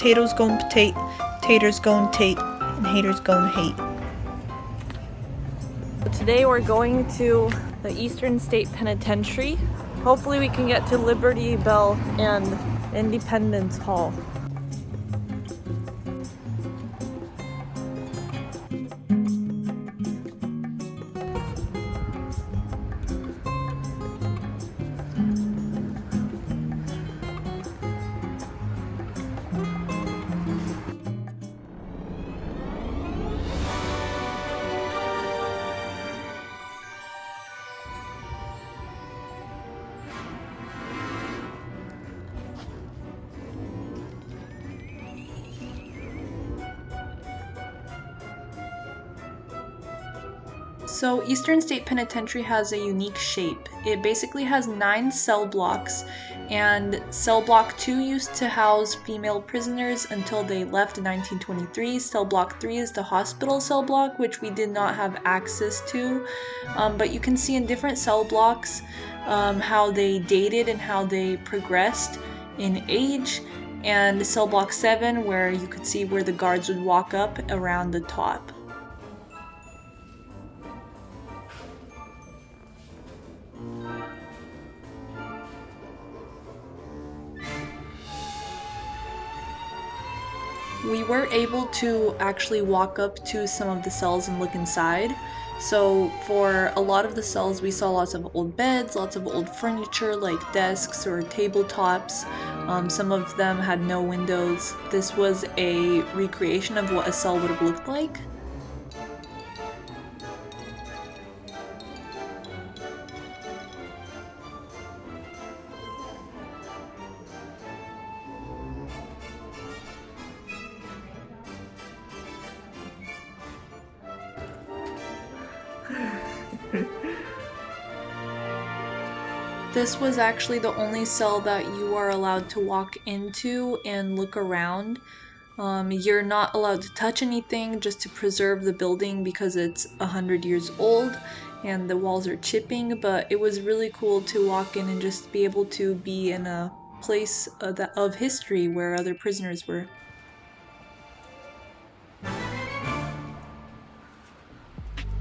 Potatoes gon' potate, taters gon' tate, and haters gon' hate. Today we're going to the Eastern State Penitentiary. Hopefully we can get to Liberty Bell and Independence Hall. So Eastern State Penitentiary has a unique shape. It basically has 9 cell blocks, and cell block 2 used to house female prisoners until they left in 1923. Cell block 3 is the hospital cell block, which we did not have access to, but you can see in different cell blocks how they dated and how they progressed in age. And cell block 7, where you could see where the guards would walk up around the top. We were able to actually walk up to some of the cells and look inside. So for a lot of the cells, we saw lots of old beds, lots of old furniture like desks or tabletops. Some of them had no windows. This was a recreation of what a cell would have looked like. This was actually the only cell that you are allowed to walk into and look around. You're not allowed to touch anything just to preserve the building because it's 100 years old and the walls are chipping, but it was really cool to walk in and just be able to be in a place of history where other prisoners were.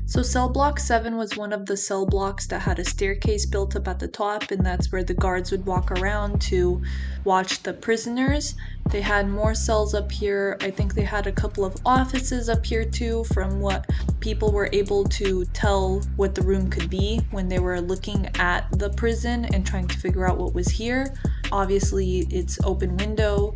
So cell block 7 was one of the cell blocks that had a staircase built up at the top, and that's where the guards would walk around to watch the prisoners. They had more cells up here. I think they had a couple of offices up here too, from what people were able to tell what the room could be when they were looking at the prison and trying to figure out what was here. Obviously, it's open window.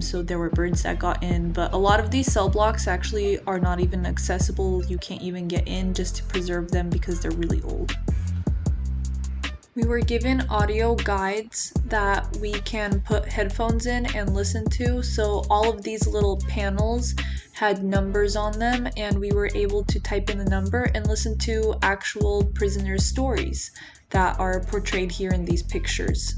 So there were birds that got in, but a lot of these cell blocks actually are not even accessible. You can't even get in just to preserve them because they're really old. We were given audio guides that we can put headphones in and listen to. So all of these little panels had numbers on them, and we were able to type in the number and listen to actual prisoners' stories that are portrayed here in these pictures.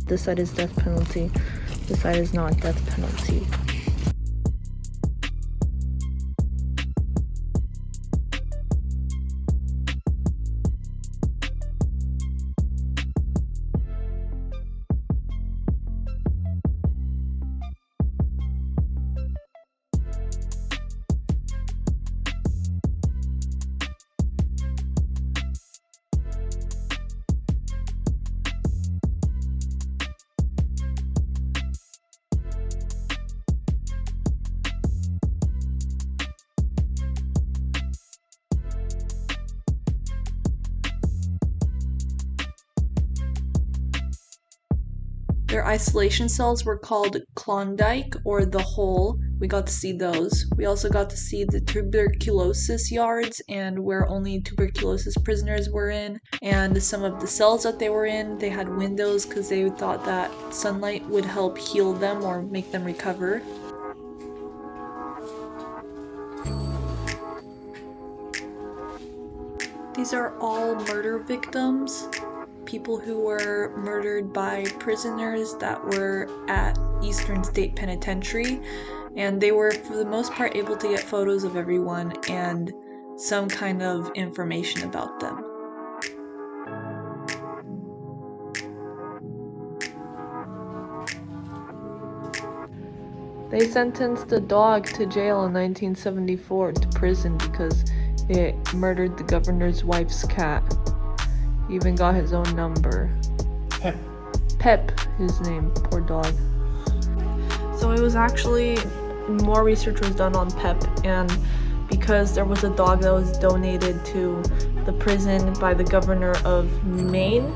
This side is death penalty. This side is not death penalty. Their isolation cells were called Klondike or the Hole. We got to see those. We also got to see the tuberculosis yards and where only tuberculosis prisoners were in. And some of the cells that they were in, they had windows because they thought that sunlight would help heal them or make them recover. These are all murder victims. People who were murdered by prisoners that were at Eastern State Penitentiary. and they were for the most part able to get photos of everyone and some kind of information about them. They sentenced the dog to jail in 1974 to prison because it murdered the governor's wife's cat. He even got his own number. Pep, his name, poor dog. So it was actually, more research was done on Pep, and because there was a dog that was donated to the prison by the governor of Maine,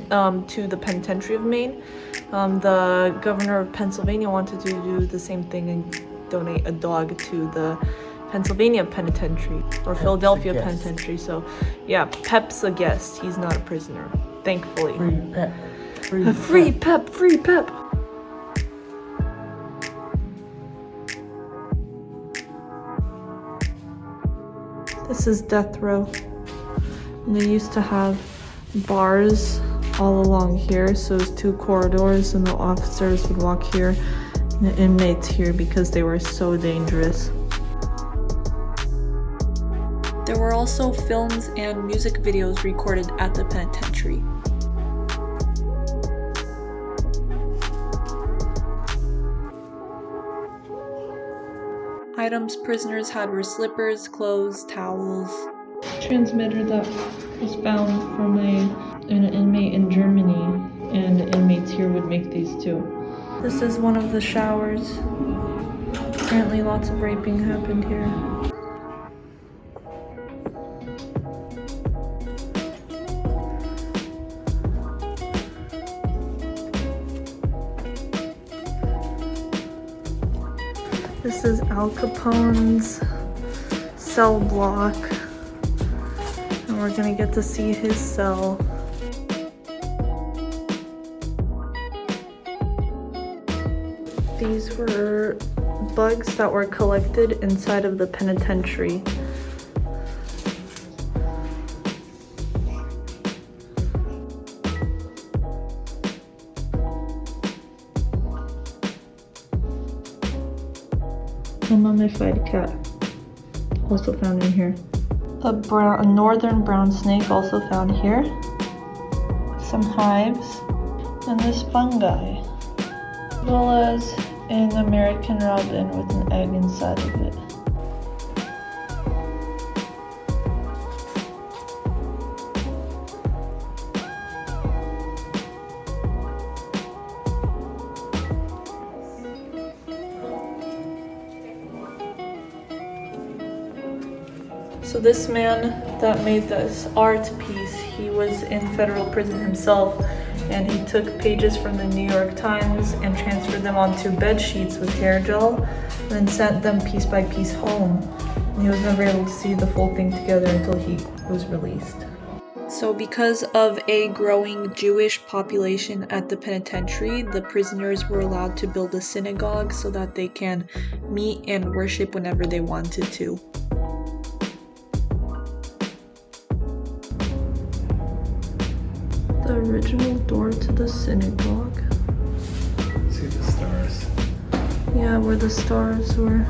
to the Penitentiary of Maine, the governor of Pennsylvania wanted to do the same thing and donate a dog to the Pennsylvania Penitentiary, or Philadelphia Penitentiary. So yeah, Pep's a guest, he's not a prisoner, thankfully. Free Pep. Free Pep, free Pep. This is death row. And they used to have bars all along here, so it was 2 corridors, and the officers would walk here and the inmates here because they were so dangerous. There were also films and music videos recorded at the penitentiary. Items prisoners had were slippers, clothes, towels. Transmitter that was found from an inmate in Germany, and the inmates here would make these too. This is one of the showers. Apparently lots of raping happened here. This is Al Capone's cell block, and we're gonna get to see his cell. These were bugs that were collected inside of the penitentiary. A mummified cat, also found in here. A northern brown snake, also found here. Some hives, and this fungi, as well as an American robin with an egg inside of it. So this man that made this art piece, he was in federal prison himself, and he took pages from the New York Times and transferred them onto bed sheets with hair gel, and then sent them piece by piece home. And he was never able to see the full thing together until he was released. So because of a growing Jewish population at the penitentiary, the prisoners were allowed to build a synagogue so that they can meet and worship whenever they wanted to. The original door to the synagogue. See the stars. Yeah, where the stars were.